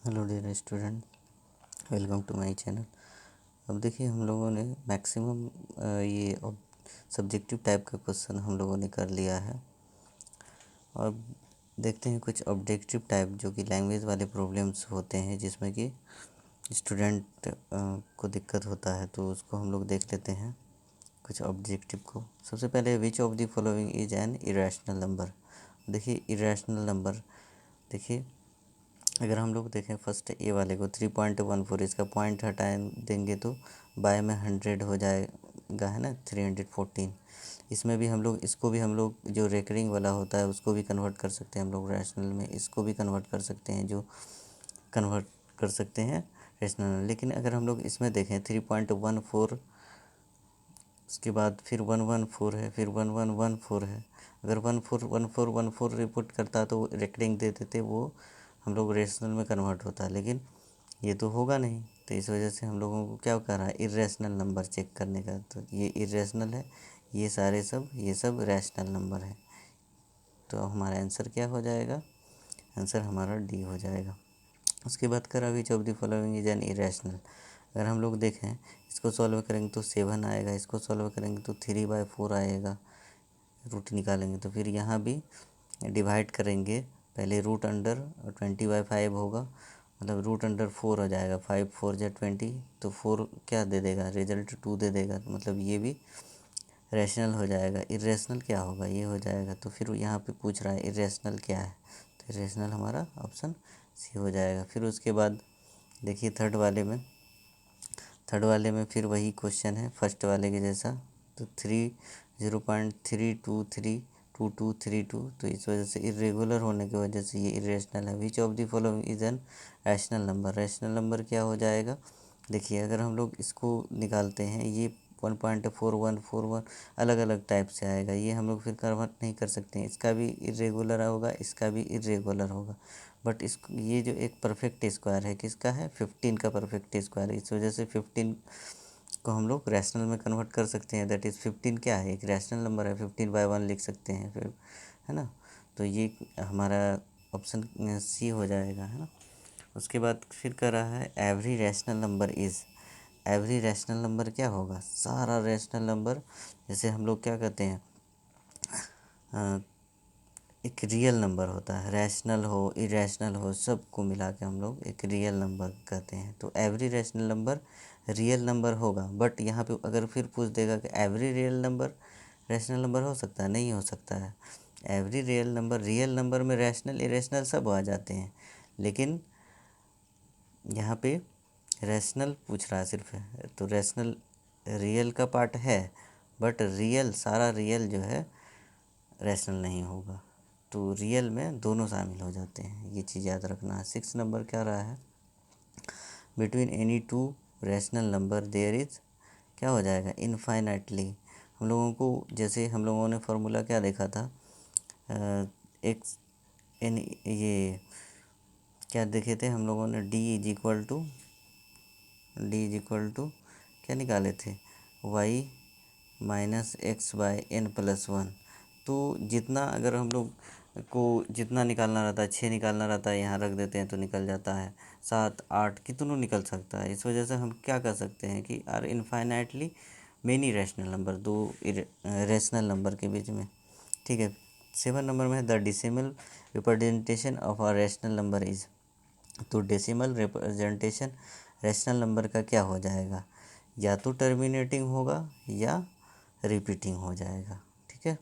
Hello dear student, welcome to my channel. अब देखिए हम लोगों ने मैक्सिमम ये सब्जेक्टिव टाइप का क्वेश्चन हम लोगों ने कर लिया है और देखते हैं कुछ ऑब्जेक्टिव टाइप जो कि लैंग्वेज वाले प्रॉब्लम्स होते हैं जिसमें कि स्टूडेंट को दिक्कत होता है, तो उसको हम लोग देख लेते हैं कुछ ऑब्जेक्टिव को। सबसे पहले विच of the following is an irrational number. देखिए इरेशनल नंबर, देखिए अगर हम लोग देखें फर्स्ट ए वाले को 3.14, इसका पॉइंट हटा देंगे तो बाय में 100 हो जाएगा, है ना, 314। इसमें भी हम लोग इसको भी हम लोग जो रेकरिंग वाला होता है उसको भी कन्वर्ट कर सकते हैं हम लोग रैशनल में, इसको भी कन्वर्ट कर सकते हैं, जो कन्वर्ट कर सकते हैं रैशनल में। लेकिन अगर हम लोग इसमें देखें 3.14, उसके बाद फिर 114 है, फिर 1114 है। अगर 141414 रिपोर्ट करता तो रेकरिंग दे देते, वो हम लोग रेशनल में कन्वर्ट होता है, लेकिन ये तो होगा नहीं। तो इस वजह से हम लोगों को क्या कर रहा है, इरेशनल नंबर चेक करने का। तो ये इरेशनल है, ये सारे सब ये सब रैशनल नंबर है। तो हमारा आंसर क्या हो जाएगा, आंसर हमारा डी हो जाएगा। उसके बाद करा विच of the following is an irrational. अगर हम लोग देखें इसको सॉल्व करेंगे तो 7 आएगा, इसको सॉल्व करेंगे तो 3/4 आएगा, रूट निकालेंगे तो फिर यहाँ भी डिवाइड करेंगे, पहले रूट अंडर 20/5 होगा, मतलब रूट अंडर 4 हो जाएगा। 5 4 जा 20, तो 4 क्या दे देगा, रिजल्ट 2 दे देगा, मतलब ये भी रैशनल हो जाएगा। इरेशनल क्या होगा, ये हो जाएगा। तो फिर यहाँ पे पूछ रहा है इरेशनल क्या है, तो इरेशनल हमारा ऑप्शन सी हो जाएगा। फिर उसके बाद देखिए थर्ड वाले में फिर वही क्वेश्चन है फर्स्ट वाले के जैसा। तो 0.323232, तो इस वजह से इरेगुलर होने की वजह से ये इरेशनल है। Which of the following is an rational number. Rational number क्या हो जाएगा, देखिए अगर हम लोग इसको निकालते हैं, ये 1.4141 अलग अलग टाइप से आएगा, ये हम लोग फिर कन्वर्ट नहीं कर सकते हैं। इसका भी इरेगुलर होगा, इसका भी इरेगुलर होगा, बट इस ये जो एक परफेक्ट स्क्वायर है, किसका है, 15 का परफेक्ट स्क्वायर है। इस वजह से 15 को हम लोग रैशनल में कन्वर्ट कर सकते हैं। दैट इज़ 15 क्या है, एक रैशनल नंबर है, 15/1 लिख सकते हैं फिर, है ना। तो ये हमारा ऑप्शन सी हो जाएगा, है ना। उसके बाद फिर कर रहा है every rational number is. Every rational number क्या होगा, सारा रैशनल नंबर, जैसे हम लोग क्या कहते हैं, एक रियल नंबर होता है, रैशनल हो इरेशनल हो सबको मिला के हम लोग एक रियल नंबर कहते हैं। तो every rational number real number होगा, बट यहाँ पे अगर फिर पूछ देगा कि every real number rational number हो सकता है, नहीं हो सकता है। एवरी रियल नंबर में रैशनल इरेशनल सब आ जाते हैं, लेकिन यहाँ पे रैशनल पूछ रहा है सिर्फ है, तो रैशनल रियल का पार्ट है, बट रियल सारा रियल जो है रैशनल नहीं होगा। तो रियल में दोनों शामिल हो जाते हैं, ये चीज़ याद रखना है। 6 नंबर क्या रहा है, between any two rational number there is, क्या हो जाएगा, इनफाइनाइटली। हम लोगों को जैसे हम लोगों ने फार्मूला क्या देखा था, एक्स एन, ये क्या देखे थे हम लोगों ने, डी इज इक्वल टू क्या निकाले थे, Y minus x bye n+1। तो जितना अगर हम लोग को जितना निकालना रहता है, 6 निकालना रहता है, यहाँ रख देते हैं तो निकल जाता है, 7 8 कितनों निकल सकता है। इस वजह से हम क्या कर सकते हैं कि are infinitely many rational number, दो रैशनल नंबर के बीच में, ठीक है। 7 नंबर में the decimal representation of a rational number is. तो डेसिमल रिप्रेजेंटेशन रैशनल नंबर का क्या हो जाएगा, या तो टर्मिनेटिंग होगा या रिपीटिंग हो जाएगा, ठीक है।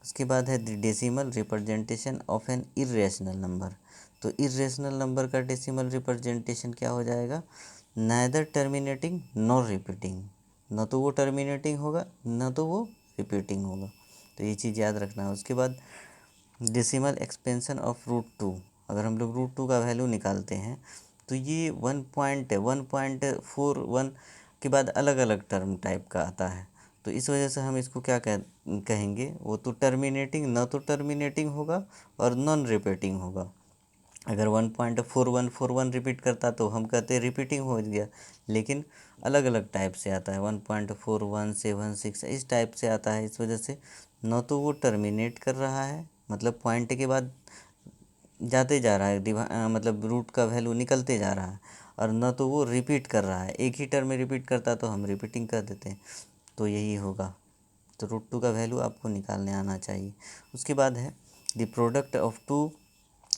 उसके बाद है the decimal representation of N irrational number. तो इरेशनल नंबर का डेसिमल रिप्रेजेंटेशन क्या हो जाएगा, नाइदर टर्मिनेटिंग नॉर रिपीटिंग, न तो वो टर्मिनेटिंग होगा न तो वो रिपीटिंग होगा। तो ये चीज़ याद रखना है। उसके बाद डेसिमल एक्सपेंशन ऑफ √2। अगर हम लोग √2 का वैल्यू निकालते हैं तो ये 1.41 के बाद अलग अलग टर्म टाइप का आता है। तो इस वजह से हम इसको क्या कहेंगे, वो तो टर्मिनेटिंग, न तो टर्मिनेटिंग होगा और नॉन रिपीटिंग होगा। अगर 1.4141 रिपीट करता तो हम कहते रिपीटिंग हो गया, लेकिन अलग अलग टाइप से आता है, 1.4176 इस टाइप से आता है। इस वजह से न तो वो टर्मिनेट कर रहा है, मतलब पॉइंट के बाद जाते जा रहा है, मतलब रूट का वैल्यू निकलते जा रहा है, और न तो वो रिपीट कर रहा है। एक ही टर्म में रिपीट करता तो हम रिपीटिंग कर देते हैं, तो यही होगा। तो रूट 2 का वैल्यू आपको निकालने आना चाहिए। उसके बाद है the product of two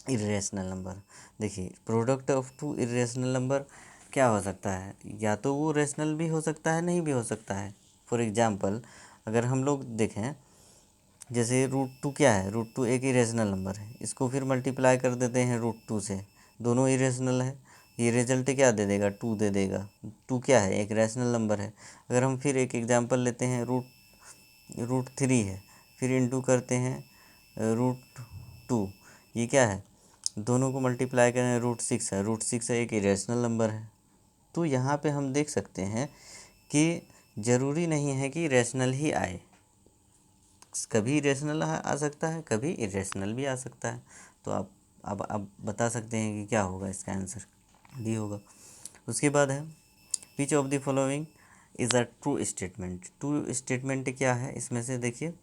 irrational number. देखिए, product of two irrational number क्या हो सकता है, या तो वो रेशनल भी हो सकता है, नहीं भी हो सकता है। फॉर एग्जांपल, अगर हम लोग देखें, जैसे रूट 2 क्या है, रूट 2 एक इरेशनल नंबर है, इसको फिर मल्टीप्लाई कर देते हैं रूट 2 से, दोनों इरेशनल है, ये रिजल्ट क्या दे देगा, 2 दे देगा। 2 क्या है, एक रैशनल नंबर है। अगर हम फिर एक एग्जांपल लेते हैं, रूट 3 है, फिर इंटू करते हैं रूट 2, ये क्या है, दोनों को मल्टीप्लाई करें, रूट 6 है, रूट 6 है, एक इरेशनल नंबर है। तो यहाँ पे हम देख सकते हैं कि ज़रूरी नहीं है कि रैशनल ही आए, कभी इरेशनल आ सकता है, कभी इरेशनल भी आ सकता है। तो आप बता सकते हैं कि क्या होगा, इसका आंसर डी होगा। उसके बाद है which of the following is a true statement. True statement क्या है, इसमें से देखिए,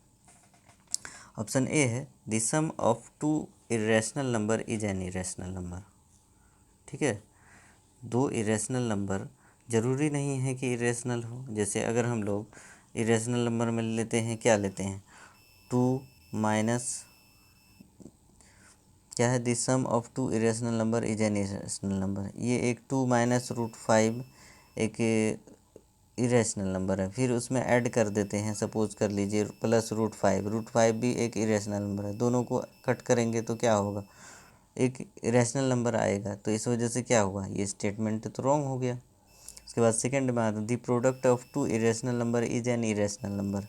ऑप्शन ए है the sum of two irrational number is an irrational number. ठीक है, दो इरेशनल नंबर ज़रूरी नहीं है कि इरेशनल हो। जैसे अगर हम लोग इरेशनल नंबर में लेते हैं, क्या लेते हैं, 2 माइनस क्या है, the sum of two irrational number is an irrational number. ये एक 2 माइनस रूट 5 एक इरेशनल नंबर है, फिर उसमें ऐड कर देते हैं, सपोज कर लीजिए प्लस रूट 5 भी एक इरेशनल नंबर है। दोनों को कट करेंगे तो क्या होगा, एक इरेशनल नंबर आएगा। तो इस वजह से क्या हुआ, ये स्टेटमेंट तो रॉन्ग हो गया। उसके बाद सेकेंड में आता, the product of two irrational number is an irrational number.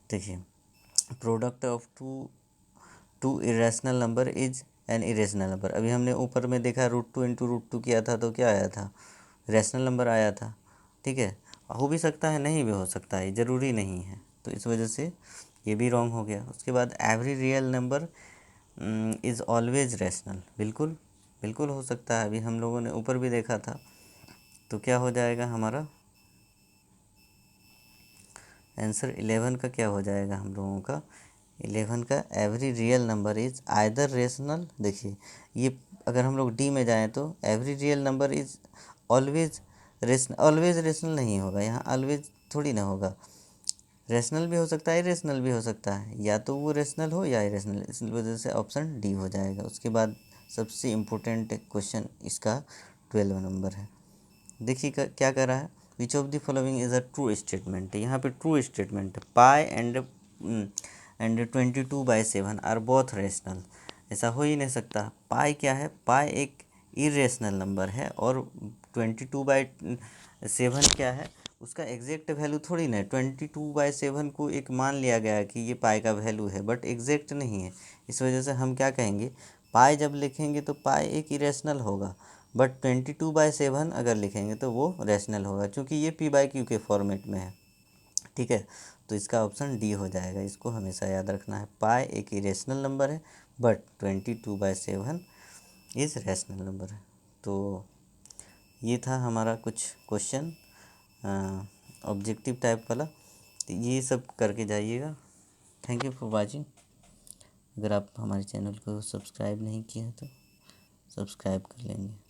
देखिए, product of two irrational number is an irrational number. अभी हमने ऊपर में देखा, रूट 2 इंटू रूट 2 किया था तो क्या आया था, रैशनल नंबर आया था। ठीक है, हो भी सकता है, नहीं भी हो सकता है, ज़रूरी नहीं है। तो इस वजह से ये भी रॉन्ग हो गया। उसके बाद every real number is always rational. बिल्कुल बिल्कुल हो सकता है, अभी हम लोगों ने ऊपर भी देखा था। तो क्या हो जाएगा हमारा आंसर, 11 का क्या हो जाएगा हम लोगों का, 11 का every real number is either rational. देखिए, ये अगर हम लोग डी में जाएं तो every real number is always rational. Always rational नहीं होगा, यहाँ ऑलवेज थोड़ी ना होगा, रेशनल भी हो सकता है, इरेशनल भी हो सकता है, या तो वो रेशनल हो या इरेशनल। इस वजह से ऑप्शन डी हो जाएगा। उसके बाद सबसे इम्पोर्टेंट क्वेश्चन इसका 12 नंबर है। देखिए क्या कर रहा है, which of the following is a true statement. यहाँ पे true statement, pi and 22/7 are both rational. ऐसा हो ही नहीं सकता। पाई क्या है, पाई एक इरेशनल नंबर है, और 22/7 क्या है, उसका एग्जैक्ट वैल्यू थोड़ी ना है। 22/7 को एक मान लिया गया कि ये पाई का वैल्यू है, बट एग्जैक्ट नहीं है। इस वजह से हम क्या कहेंगे, पाई जब लिखेंगे तो पाई एक इरेशनल होगा, बट 22/7 अगर लिखेंगे तो वो रैशनल होगा, क्योंकि ये p/q के फॉर्मेट में है। ठीक है, तो इसका ऑप्शन डी हो जाएगा। इसको हमेशा याद रखना है, पाई एक इरेशनल नंबर है, बट 22/7 इज़ रैशनल नंबर है। तो ये था हमारा कुछ क्वेश्चन ऑब्जेक्टिव टाइप वाला। तो ये सब करके जाइएगा। Thank you for watching. अगर आप हमारे चैनल को सब्सक्राइब नहीं किए हैं तो सब्सक्राइब कर लेंगे।